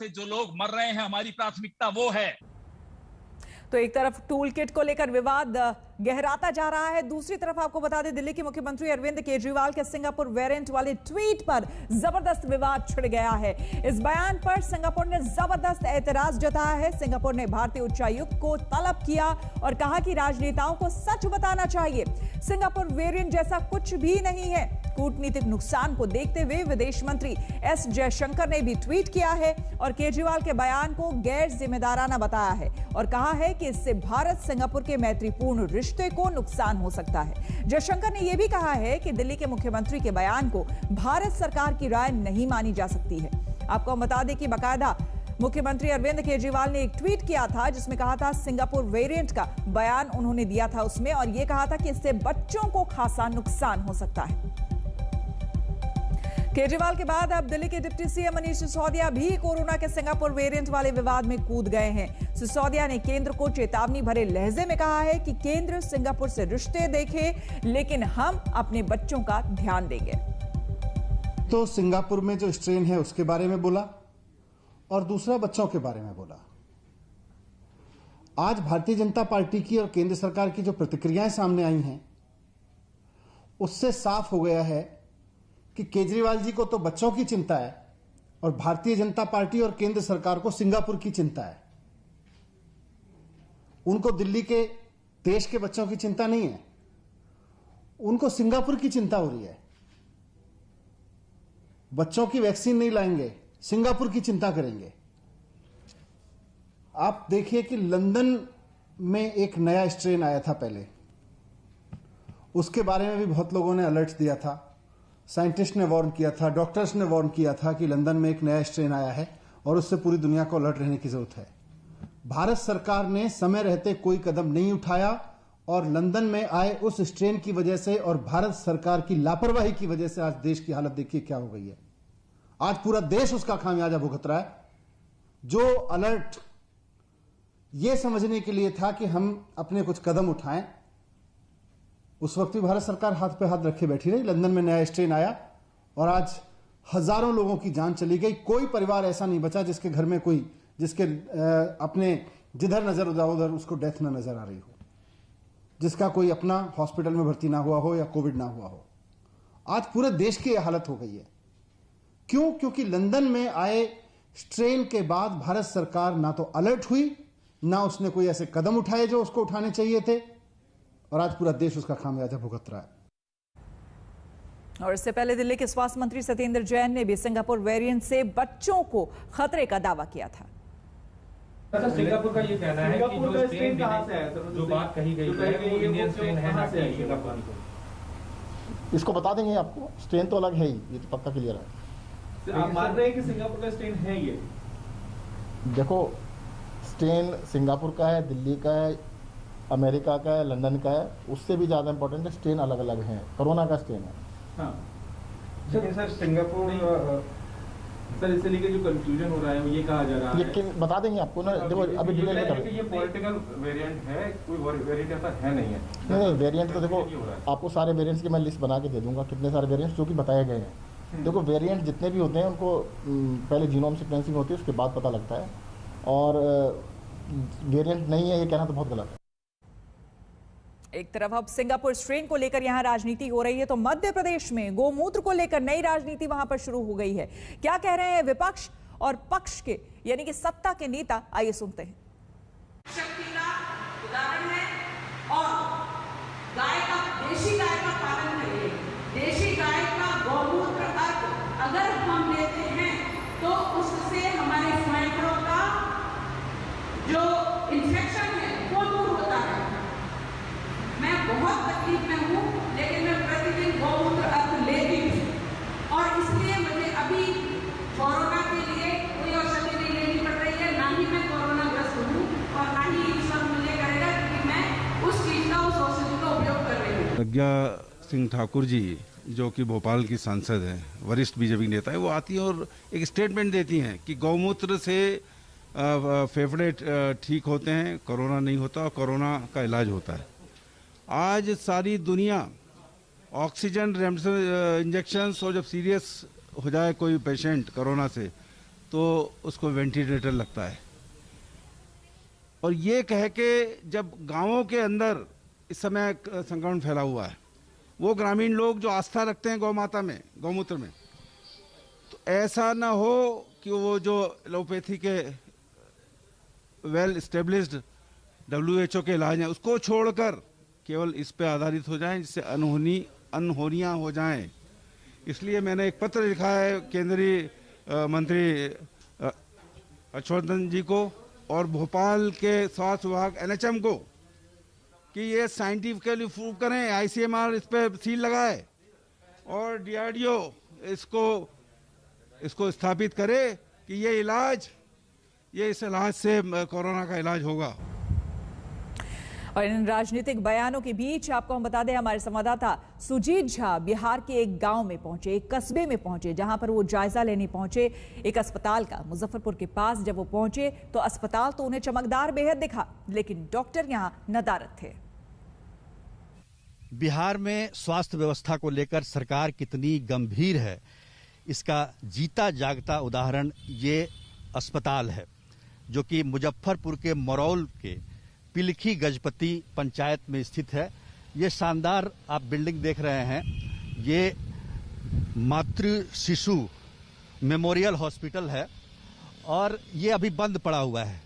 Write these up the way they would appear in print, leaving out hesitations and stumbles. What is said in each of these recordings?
से जो लोग मर रहे हैं, हमारी प्राथमिकता वो है। तो एक तरफ टूल किट को लेकर विवाद गहराता जा रहा है, दूसरी तरफ आपको बता दें दिल्ली के मुख्यमंत्री अरविंद केजरीवाल के सिंगापुर वेरिएंट वाले ट्वीट पर जबरदस्त विवाद छिड़ गया है। इस बयान पर सिंगापुर ने जबरदस्त एतराज जताया है। सिंगापुर ने भारतीय उच्चायुक्त को तलब किया और कहा कि राजनेताओं को सच बताना चाहिए। सिंगापुर वेरिएंट जैसा कुछ भी नहीं है। कूटनीतिक नुकसान को देखते हुए विदेश मंत्री एस जयशंकर ने भी ट्वीट किया है और केजरीवाल के बयान को गैर जिम्मेदाराना बताया है और कहा है कि इससे भारत सिंगापुर के मैत्रीपूर्ण रिश्ते को नुकसान हो सकता है। जयशंकर ने यह भी कहा है कि दिल्ली के मुख्यमंत्री के बयान को भारत सरकार की राय नहीं मानी जा सकती है। आपको बता दें कि बाकायदा मुख्यमंत्री अरविंद केजरीवाल ने एक ट्वीट किया था जिसमें कहा था सिंगापुर वेरिएंट का बयान उन्होंने दिया था उसमें, और यह कहा था कि इससे बच्चों को खासा नुकसान हो सकता है। केजरीवाल के बाद अब दिल्ली के डिप्टी सीएम मनीष सिसोदिया भी कोरोना के सिंगापुर वेरिएंट वाले विवाद में कूद गए हैं। सिसोदिया ने केंद्र को चेतावनी भरे लहजे में कहा है कि केंद्र सिंगापुर से रिश्ते देखे, लेकिन हम अपने बच्चों का ध्यान देंगे। तो सिंगापुर में जो स्ट्रेन है उसके बारे में बोला और दूसरा बच्चों के बारे में बोला। आज भारतीय जनता पार्टी की और केंद्र सरकार की जो प्रतिक्रियाएं सामने आई हैं उससे साफ हो गया है कि केजरीवाल जी को तो बच्चों की चिंता है और भारतीय जनता पार्टी और केंद्र सरकार को सिंगापुर की चिंता है। उनको दिल्ली के देश के बच्चों की चिंता नहीं है, उनको सिंगापुर की चिंता हो रही है। बच्चों की वैक्सीन नहीं लाएंगे, सिंगापुर की चिंता करेंगे। आप देखिए कि लंदन में एक नया स्ट्रेन आया था पहले, उसके बारे में भी बहुत लोगों ने अलर्ट दिया था। साइंटिस्ट ने वार्न किया था, डॉक्टर्स ने वार्न किया था कि लंदन में एक नया स्ट्रेन आया है और उससे पूरी दुनिया को अलर्ट रहने की जरूरत है। भारत सरकार ने समय रहते कोई कदम नहीं उठाया और लंदन में आए उस स्ट्रेन की वजह से और भारत सरकार की लापरवाही की वजह से आज देश की हालत देखिए क्या हो गई है। आज पूरा देश उसका खामियाजा भुगत रहा है। जो अलर्ट ये समझने के लिए था कि हम अपने कुछ कदम उठाएं, उस वक्त भी भारत सरकार हाथ पे हाथ रखे बैठी रही। लंदन में नया स्ट्रेन आया और आज हजारों लोगों की जान चली गई। कोई परिवार ऐसा नहीं बचा जिसके घर में कोई जिसके अपने जिधर नजर उधर उसको डेथ ना नजर आ रही हो, जिसका कोई अपना हॉस्पिटल में भर्ती ना हुआ हो या कोविड ना हुआ हो। आज पूरे देश की यह हालत हो गई है। क्यों? क्योंकि लंदन में आए स्ट्रेन के बाद भारत सरकार ना तो अलर्ट हुई, ना उसने कोई ऐसे कदम उठाए जो उसको उठाने चाहिए थे, और आज पूरा देश उसका खामियाजा भुगत रहा है। और इससे पहले दिल्ली के स्वास्थ्य मंत्री सत्येंद्र जैन ने भी सिंगापुर वेरिएंट से बच्चों को खतरे का दावा किया था। सिंगापुर का ये कहना है कि जो स्ट्रेन कहां से है, जो बात कही गई है वो इंडियन स्ट्रेन है ना कि सिंगापुर को। इसको बता देंगे आपको, स्ट्रेन तो अलग है ही, ये तो पक्का क्लियर है। आप मान रहे हैं कि सिंगापुर का स्ट्रेन है ये? देखो, स्ट्रेन सिंगापुर का है, दिल्ली का है, अमेरिका का है, लंदन का है, उससे भी ज़्यादा इंपॉर्टेंट है स्ट्रेन अलग अलग हैं। कोरोना का स्ट्रेन है। हाँ। सर सिंगापुर सर इससे लेके जो कंफ्यूजन हो रहा है वो ये कहा जा रहा है, ये बता देंगे आपको ना। देखो अभी डिटेल में करें, ये पॉलिटिकल वेरिएंट है, कोई वेरिएंट ऐसा है नहीं है। नहीं, वेरिएंट तो देखो आपको सारे वेरिएंट्स की मैं लिस्ट बना के दे दूंगा, कितने सारे वेरिएंट्स जो कि बताए गए हैं। देखो वेरिएंट जितने भी होते हैं उनको पहले जीनोम सीक्वेंसिंग होती है, उसके बाद पता लगता है, और वेरिएंट नहीं है ये कहना तो बहुत गलत है। एक तरफ अब सिंगापुर स्ट्रेन को लेकर यहां राजनीति हो रही है, तो मध्य प्रदेश में गोमूत्र को लेकर नई राजनीति वहां पर शुरू हो गई है। क्या कह रहे हैं विपक्ष और पक्ष के यानी कि सत्ता के नेता, आइए सुनते हैं। शक्ति का उदाहरण है और गाय का, देशी गाय का पालन करिए। देशी गाय का गौमूत्र अगर हम लेते हैं तो उससे हमारे स्वाइनफ्लू का जो इन्फेक्शन है वो दूर होता है। मैं बहुत तकलीफ में हूँ, लेकिन मैं प्रतिदिन गौमूत्र अर्क लेती हूँ और इसलिए मुझे अभी कोरोना के लिए कोई औषधि नहीं लेनी पड़ रही है, ना ही मैं कोरोना ग्रस्त हूँ और ना ही ईश्वर मुझे करेगा कि मैं उस चीज का, उस औषधि का उपयोग कर रही हूँ। प्रज्ञा सिंह ठाकुर जी जो कि भोपाल की सांसद हैं, वरिष्ठ बीजेपी नेता है, वो आती हैं और एक स्टेटमेंट देती हैं कि गौमूत्र से फेफड़े ठीक होते हैं, कोरोना नहीं होता और कोरोना का इलाज होता है। आज सारी दुनिया ऑक्सीजन इंजेक्शन, और जब सीरियस हो जाए कोई पेशेंट कोरोना से तो उसको वेंटिलेटर लगता है। और ये कह के जब गांवों के अंदर इस समय संक्रमण फैला हुआ है, वो ग्रामीण लोग जो आस्था रखते हैं गौ माता में, गौमूत्र में, तो ऐसा ना हो कि वो जो एलोपैथी के वेल एस्टेब्लिश्ड WHO के इलाज हैं उसको छोड़कर केवल इस पे आधारित हो जाएं, जिससे अनहोनियां हो जाएं। इसलिए मैंने एक पत्र लिखा है केंद्रीय मंत्री हर्षवर्धन जी को और भोपाल के स्वास्थ्य विभाग NHM को कि ये साइंटिफिकली प्रूव करें, ICMR इस पे सील लगाए और DRDO इसको स्थापित करे कि ये इस इलाज से कोरोना का इलाज होगा। और इन राजनीतिक बयानों के बीच आपको हम बता दें, हमारे संवाददाता सुजीत झा बिहार के एक गांव में पहुंचे, एक कस्बे में पहुंचे, जहां पर वो जायजा लेने पहुंचे एक अस्पताल का। मुजफ्फरपुर के पास जब वो पहुंचे तो अस्पताल तो उन्हें चमकदार बेहद दिखा, लेकिन डॉक्टर यहां नदारद थे। बिहार में स्वास्थ्य व्यवस्था को लेकर सरकार कितनी गंभीर है, इसका जीता जागता उदाहरण ये अस्पताल है, जो कि मुजफ्फरपुर के मरौल के पिलखी गजपति पंचायत में स्थित है। ये शानदार आप बिल्डिंग देख रहे हैं, ये मातृ शिशु मेमोरियल हॉस्पिटल है और ये अभी बंद पड़ा हुआ है।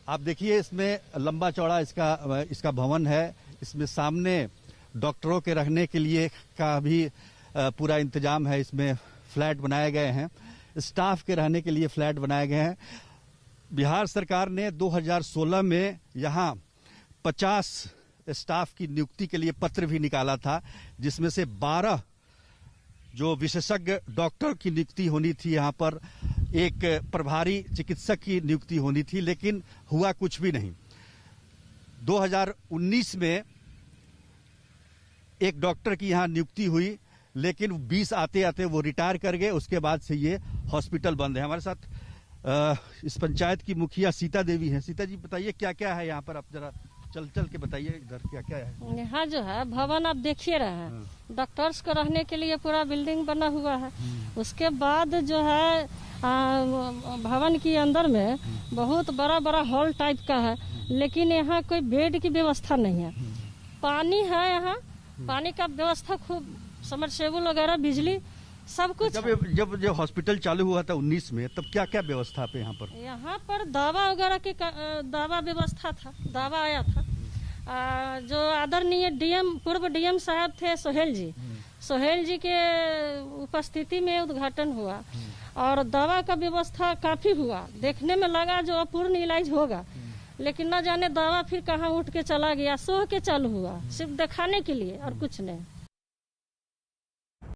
आप देखिए इसमें लंबा चौड़ा इसका भवन है। इसमें सामने डॉक्टरों के रहने के लिए का भी पूरा इंतजाम है। इसमें फ्लैट बनाए गए हैं, स्टाफ के रहने के लिए फ्लैट बनाए गए हैं। बिहार सरकार ने 2016 में यहाँ 50 स्टाफ की नियुक्ति के लिए पत्र भी निकाला था, जिसमें से 12 जो विशेषज्ञ डॉक्टर की नियुक्ति होनी थी, यहाँ पर एक प्रभारी चिकित्सक की नियुक्ति होनी थी, लेकिन हुआ कुछ भी नहीं। 2019 में एक डॉक्टर की यहाँ नियुक्ति हुई, लेकिन 20 आते आते वो रिटायर कर गए। उसके बाद से ये हॉस्पिटल बंद है। हमारे साथ इस पंचायत की मुखिया सीता देवी हैं। सीता जी बताइए क्या क्या है यहाँ पर, आप जरा चल के बताइए इधर क्या क्या है। यहाँ जो है भवन आप देखिए रहे हैं, डॉक्टर्स को रहने के लिए पूरा बिल्डिंग बना हुआ है। उसके बाद जो है भवन के अंदर में बहुत बड़ा बड़ा हॉल टाइप का है, लेकिन यहाँ कोई बेड की व्यवस्था नहीं है। पानी है, यहाँ पानी का व्यवस्था खूब, समरसेबुल वगैरह, बिजली सब कुछ। जब हॉस्पिटल चालू हुआ था 19 में, तब क्या क्या व्यवस्था पे यहाँ पर? यहाँ पर दवा वगैरह की दवा व्यवस्था था, दवा आया था। जो आदरणीय पूर्व डीएम साहब थे सोहेल जी के उपस्थिति में उद्घाटन हुआ और दवा का व्यवस्था काफी हुआ। देखने में लगा जो अपूर्ण इलाज होगा, लेकिन न जाने दवा फिर कहाँ उठ के चला गया। सो के चालू हुआ, सिर्फ दिखाने के लिए और कुछ नहीं।